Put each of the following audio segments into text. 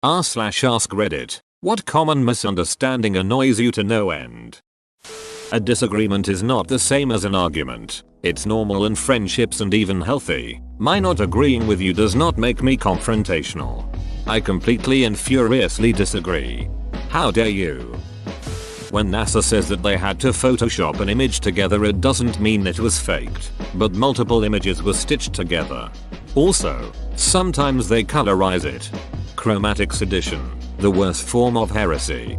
r/ask Reddit. What common misunderstanding annoys you to no end? A disagreement is not the same as an argument. It's normal in friendships and even healthy. My not agreeing with you does not make me confrontational. I completely and furiously disagree. How dare you? When NASA says that they had to Photoshop an image together, it doesn't mean it was faked, but multiple images were stitched together. Also, sometimes they colorize it. Chromatic sedition, the worst form of heresy.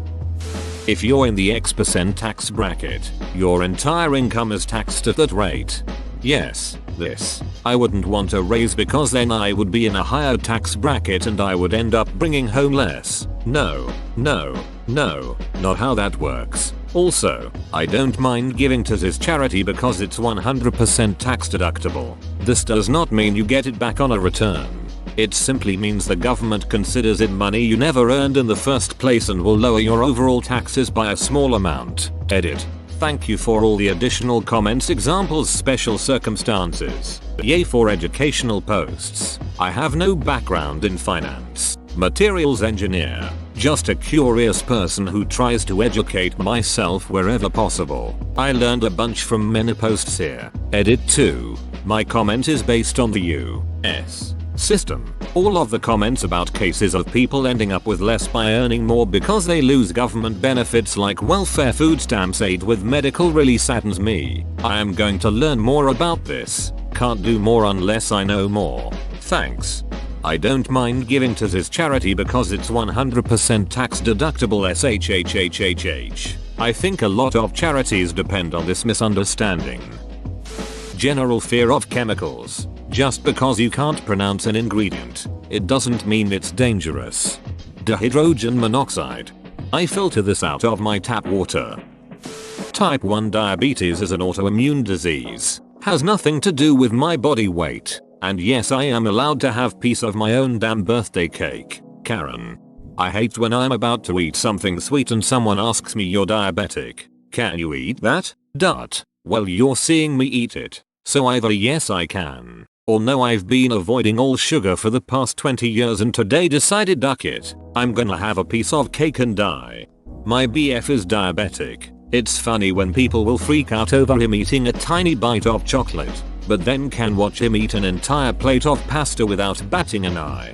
If you're in the X% tax bracket, your entire income is taxed at that rate. Yes, this. I wouldn't want a raise because then I would be in a higher tax bracket and I would end up bringing home less. No, not how that works. Also, I don't mind giving to this charity because it's 100% tax deductible. This does not mean you get it back on a return. It simply means the government considers it money you never earned in the first place and will lower your overall taxes by a small amount. Edit. Thank you for all the additional comments, examples, special circumstances. Yay for educational posts. I have no background in finance. Materials engineer. Just a curious person who tries to educate myself wherever possible. I learned a bunch from many posts here. Edit 2. My comment is based on the US system. All of the comments about cases of people ending up with less by earning more because they lose government benefits like welfare, food stamps, aid with medical really saddens me. I am going to learn more about this. Can't do more unless I know more. Thanks. I don't mind giving to this charity because it's 100% tax deductible SHHHHH. I think a lot of charities depend on this misunderstanding. General fear of chemicals. Just because you can't pronounce an ingredient, it doesn't mean it's dangerous. Dihydrogen monoxide. I filter this out of my tap water. Type 1 diabetes is an autoimmune disease. Has nothing to do with my body weight. And yes, I am allowed to have piece of my own damn birthday cake. Karen. I hate when I'm about to eat something sweet and someone asks me, you're diabetic. Can you eat that? Well, you're seeing me eat it. So either yes I can, or no, I've been avoiding all sugar for the past 20 years and today decided duck it. I'm gonna have a piece of cake and die. My BF is diabetic. It's funny when people will freak out over him eating a tiny bite of chocolate, but then can watch him eat an entire plate of pasta without batting an eye.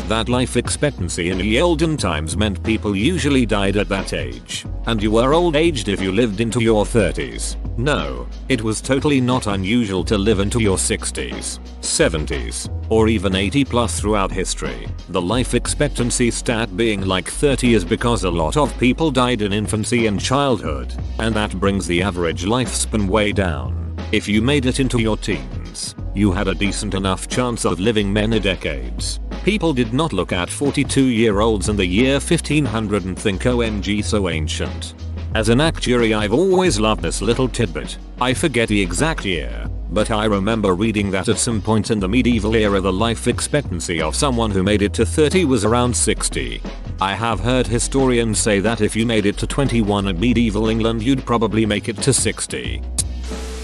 That life expectancy in the olden times meant people usually died at that age, and you were old aged if you lived into your 30s. No, it was totally not unusual to live into your 60s, 70s, or even 80 plus throughout history. The life expectancy stat being like 30 is because a lot of people died in infancy and childhood, and that brings the average lifespan way down. If you made it into your teens, you had a decent enough chance of living many decades. People did not look at 42-year-olds in the year 1500 and think OMG so ancient. As an actuary, I've always loved this little tidbit. I forget the exact year, but I remember reading that at some point in the medieval era the life expectancy of someone who made it to 30 was around 60. I have heard historians say that if you made it to 21 in medieval England you'd probably make it to 60.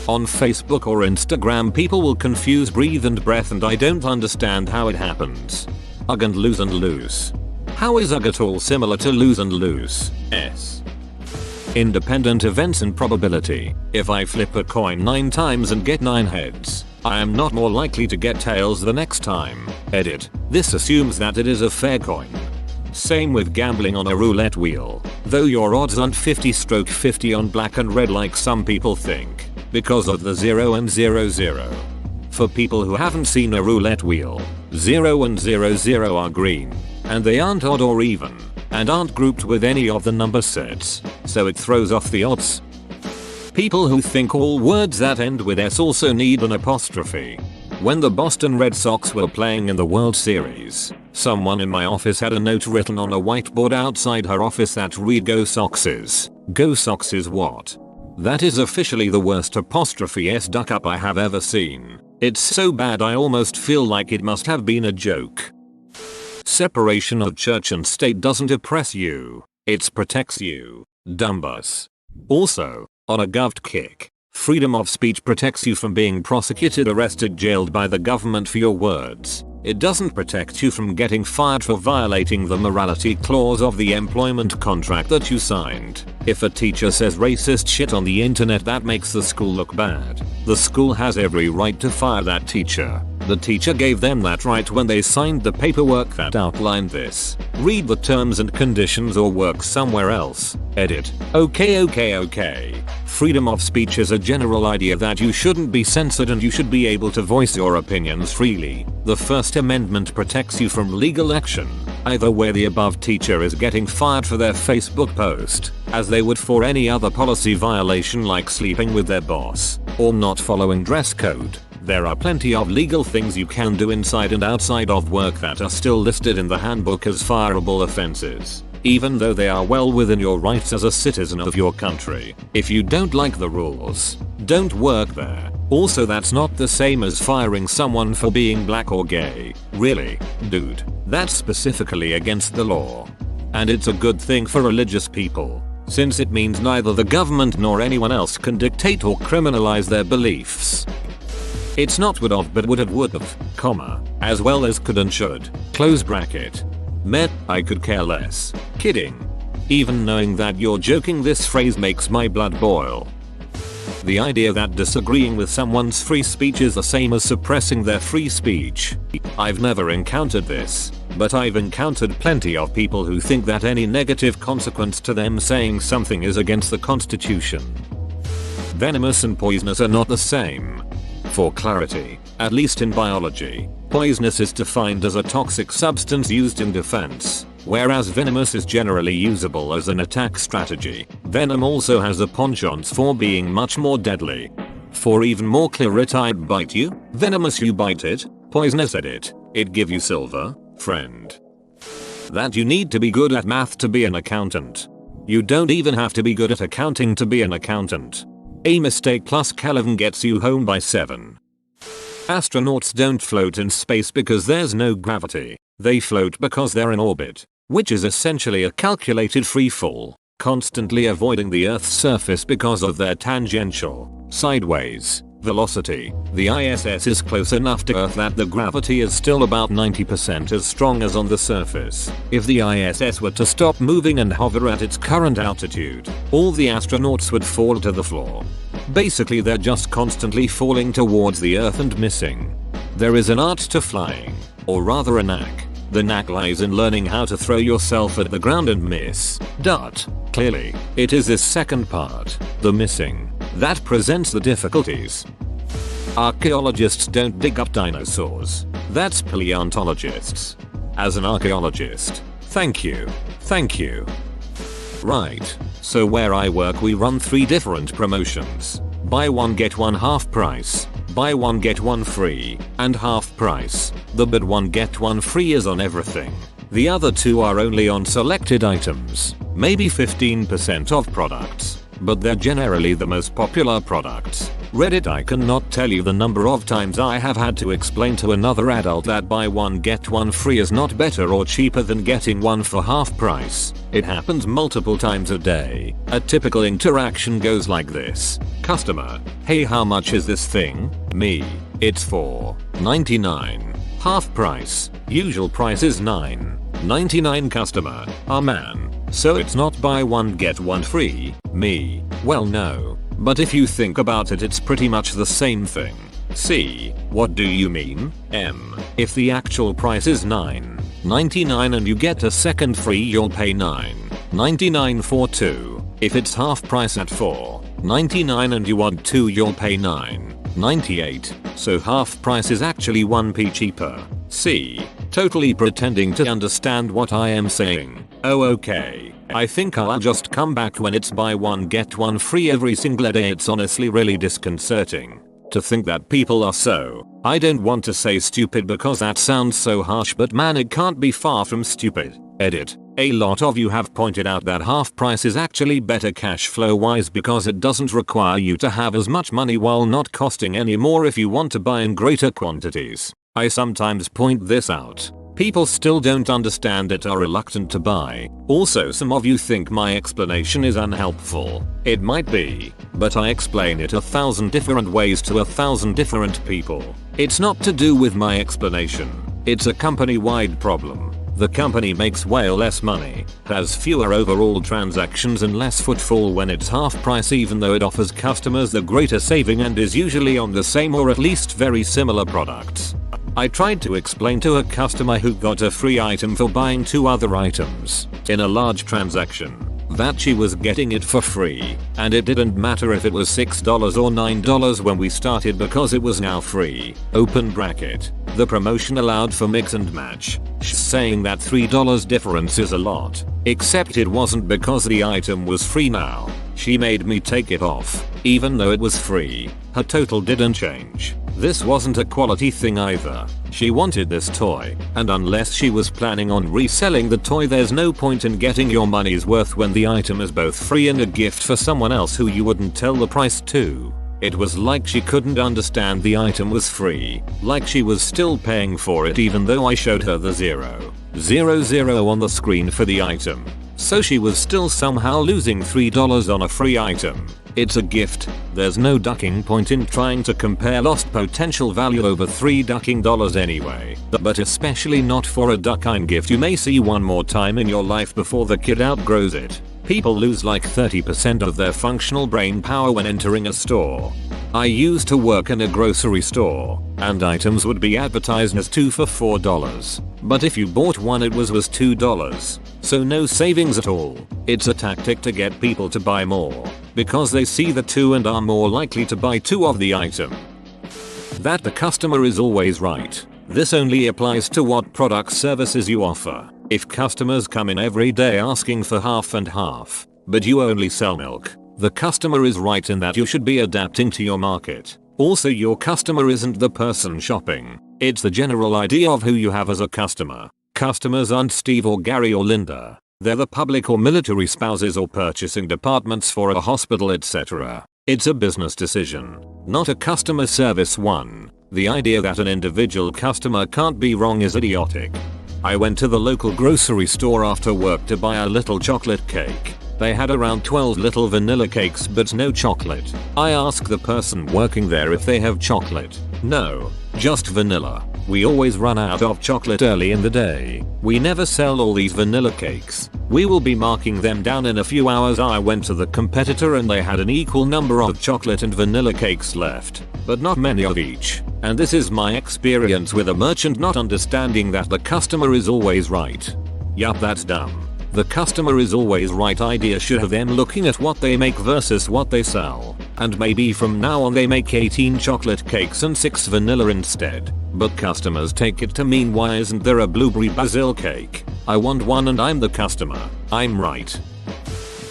On Facebook or Instagram people will confuse breathe and breath and I don't understand how it happens. Ugh and lose and loose. How is ugh at all similar to lose and loose? Independent events and probability. If I flip a coin 9 times and get 9 heads, I am not more likely to get tails the next time. Edit. This assumes that it is a fair coin. Same with gambling on a roulette wheel, though your odds aren't 50/50 on black and red like some people think, because of the 0 and 00. For people who haven't seen a roulette wheel, 0 and 00 are green, and they aren't odd or even, and aren't grouped with any of the number sets, so it throws off the odds. People who think all words that end with S also need an apostrophe. When the Boston Red Sox were playing in the World Series, someone in my office had a note written on a whiteboard outside her office that read "Go Soxes." Go Soxes what? That is officially the worst apostrophe S duck up I have ever seen. It's so bad I almost feel like it must have been a joke. Separation of church and state doesn't oppress you, it protects you. Dumbus. Also, on a govt kick, freedom of speech protects you from being prosecuted, arrested, jailed by the government for your words. It doesn't protect you from getting fired for violating the morality clause of the employment contract that you signed. If a teacher says racist shit on the internet that makes the school look bad, the school has every right to fire that teacher. The teacher gave them that right when they signed the paperwork that outlined this. Read the terms and conditions or work somewhere else. Edit. Okay. Freedom of speech is a general idea that you shouldn't be censored and you should be able to voice your opinions freely. The First Amendment protects you from legal action, either where the above teacher is getting fired for their Facebook post, as they would for any other policy violation like sleeping with their boss, or not following dress code. There are plenty of legal things you can do inside and outside of work that are still listed in the handbook as fireable offenses, even though they are well within your rights as a citizen of your country. If you don't like the rules, don't work there. Also, that's not the same as firing someone for being black or gay. Really, dude, that's specifically against the law. And it's a good thing for religious people, since it means neither the government nor anyone else can dictate or criminalize their beliefs. It's not would have but would have, comma, as well as could and should, close bracket. Met, I could care less. Kidding. Even knowing that you're joking, this phrase makes my blood boil. The idea that disagreeing with someone's free speech is the same as suppressing their free speech. I've never encountered this, but I've encountered plenty of people who think that any negative consequence to them saying something is against the Constitution. Venomous and poisonous are not the same. For clarity, at least in biology, poisonous is defined as a toxic substance used in defense, whereas venomous is generally usable as an attack strategy. Venom also has a penchant for being much more deadly. For even more clarity, I bite you, venomous you bite it, poisonous edit, it give you silver, friend. That you need to be good at math to be an accountant. You don't even have to be good at accounting to be an accountant. A mistake plus Kelvin gets you home by 7. Astronauts don't float in space because there's no gravity. They float because they're in orbit, which is essentially a calculated free fall, constantly avoiding the Earth's surface because of their tangential, sideways, velocity. The ISS is close enough to Earth that the gravity is still about 90% as strong as on the surface. If the ISS were to stop moving and hover at its current altitude, all the astronauts would fall to the floor. Basically, they're just constantly falling towards the Earth and missing. There is an art to flying, or rather a knack. The knack lies in learning how to throw yourself at the ground and miss. Clearly, it is this second part, the missing, that presents the difficulties. Archaeologists don't dig up dinosaurs. That's paleontologists. As an archaeologist, thank you. Right, so where I work we run 3 different promotions. Buy one get one half price, buy one get one free, and half price. The buy one get one free is on everything. The other 2 are only on selected items, maybe 15% of products, but they're generally the most popular products. Reddit, I cannot tell you the number of times I have had to explain to another adult that buy one get one free is not better or cheaper than getting one for half price. It happens multiple times a day. A typical interaction goes like this. Customer, hey, how much is this thing? Me, it's $4.99. Half price, usual price is $9.99. Customer, ah man, so it's not buy one get one free? Me, well no. But if you think about it, it's pretty much the same thing. C, what do you mean? M, if the actual price is $9.99 and you get a second free, you'll pay $9.99 for 2. If it's half price at $4.99 and you want 2, you'll pay $9.98. So half price is actually 1p cheaper. C, totally pretending to understand what I am saying. Oh okay. I think I'll just come back when it's buy one get one free every single day. It's honestly really disconcerting to think that people are so, I don't want to say stupid because that sounds so harsh, but man, it can't be far from stupid. Edit. A lot of you have pointed out that half price is actually better cash flow wise because it doesn't require you to have as much money while not costing any more if you want to buy in greater quantities. I sometimes point this out. People still don't understand it, are reluctant to buy. Also, some of you think my explanation is unhelpful. It might be, but I explain it 1,000 different ways to 1,000 different people. It's not to do with my explanation. It's a company-wide problem. The company makes way less money, has fewer overall transactions and less footfall when it's half price, even though it offers customers the greater saving and is usually on the same or at least very similar products. I tried to explain to a customer who got a free item for buying 2 other items in a large transaction that she was getting it for free, and it didn't matter if it was $6 or $9 when we started because it was now free. Open bracket. The promotion allowed for mix and match. Saying that $3 difference is a lot. Except it wasn't because the item was free now. She made me take it off, even though it was free. Her total didn't change. This wasn't a quality thing either. She wanted this toy, and unless she was planning on reselling the toy, there's no point in getting your money's worth when the item is both free and a gift for someone else who you wouldn't tell the price to. It was like she couldn't understand the item was free, like she was still paying for it even though I showed her the 000 on the screen for the item. So she was still somehow losing $3 on a free item. It's a gift. There's no ducking point in trying to compare lost potential value over $3 ducking anyway. But especially not for a ducking gift you may see one more time in your life before the kid outgrows it. People lose like 30% of their functional brain power when entering a store. I used to work in a grocery store, and items would be advertised as 2 for $4. But if you bought one it was $2. So no savings at all. It's a tactic to get people to buy more, because they see the 2 and are more likely to buy 2 of the item. That the customer is always right. This only applies to what products services you offer. If customers come in every day asking for half and half, but you only sell milk, the customer is right in that you should be adapting to your market. Also, your customer isn't the person shopping. It's the general idea of who you have as a customer. Customers aren't Steve or Gary or Linda. They're the public or military spouses or purchasing departments for a hospital, etc. It's a business decision, not a customer service one. The idea that an individual customer can't be wrong is idiotic. I went to the local grocery store after work to buy a little chocolate cake. They had around 12 little vanilla cakes but no chocolate. I asked the person working there if they have chocolate. No, just vanilla. We always run out of chocolate early in the day. We never sell all these vanilla cakes. We will be marking them down in a few hours. I went to the competitor and they had an equal number of chocolate and vanilla cakes left, but not many of each. And this is my experience with a merchant not understanding that the customer is always right. Yup, that's dumb. The customer is always right idea should have them looking at what they make versus what they sell. And maybe from now on they make 18 chocolate cakes and 6 vanilla instead. But customers take it to mean, why isn't there a blueberry basil cake? I want one and I'm the customer. I'm right.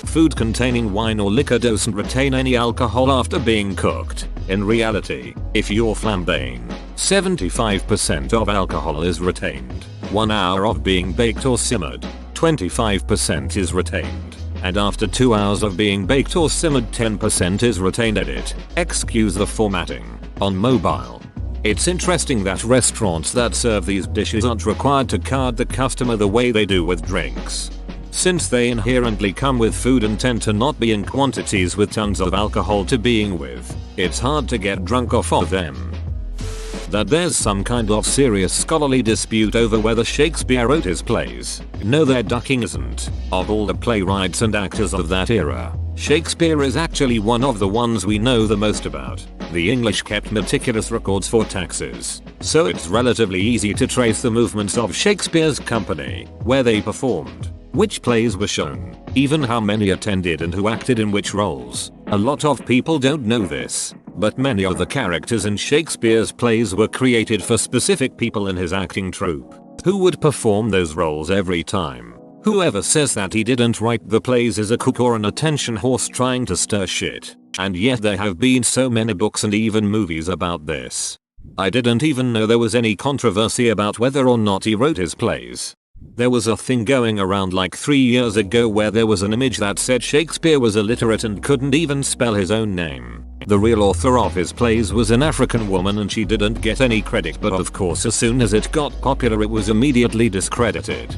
Food containing wine or liquor doesn't retain any alcohol after being cooked. In reality, if you're flambeing, 75% of alcohol is retained. 1 hour of being baked or simmered, 25% is retained. And after 2 hours of being baked or simmered, 10% is retained. Edit. Excuse the formatting. On mobile. It's interesting that restaurants that serve these dishes aren't required to card the customer the way they do with drinks. Since they inherently come with food and tend to not be in quantities with tons of alcohol to being with, it's hard to get drunk off of them. That there's some kind of serious scholarly dispute over whether Shakespeare wrote his plays. No, their ducking isn't. Of all the playwrights and actors of that era, Shakespeare is actually one of the ones we know the most about. The English kept meticulous records for taxes, so it's relatively easy to trace the movements of Shakespeare's company, where they performed, which plays were shown, even how many attended and who acted in which roles. A lot of people don't know this, but many of the characters in Shakespeare's plays were created for specific people in his acting troupe, who would perform those roles every time. Whoever says that he didn't write the plays is a cook or an attention horse trying to stir shit. And yet there have been so many books and even movies about this. I didn't even know there was any controversy about whether or not he wrote his plays. There was a thing going around like 3 years ago where there was an image that said Shakespeare was illiterate and couldn't even spell his own name. The real author of his plays was an African woman and she didn't get any credit, but of course as soon as it got popular it was immediately discredited.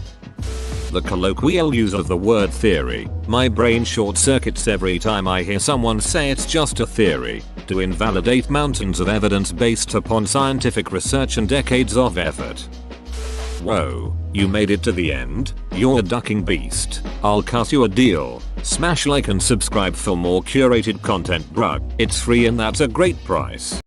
The colloquial use of the word theory, my brain short circuits every time I hear someone say it's just a theory, to invalidate mountains of evidence based upon scientific research and decades of effort. Whoa, you made it to the end? You're a ducking beast. I'll cut you a deal. Smash like and subscribe for more curated content, bruh. It's free and that's a great price.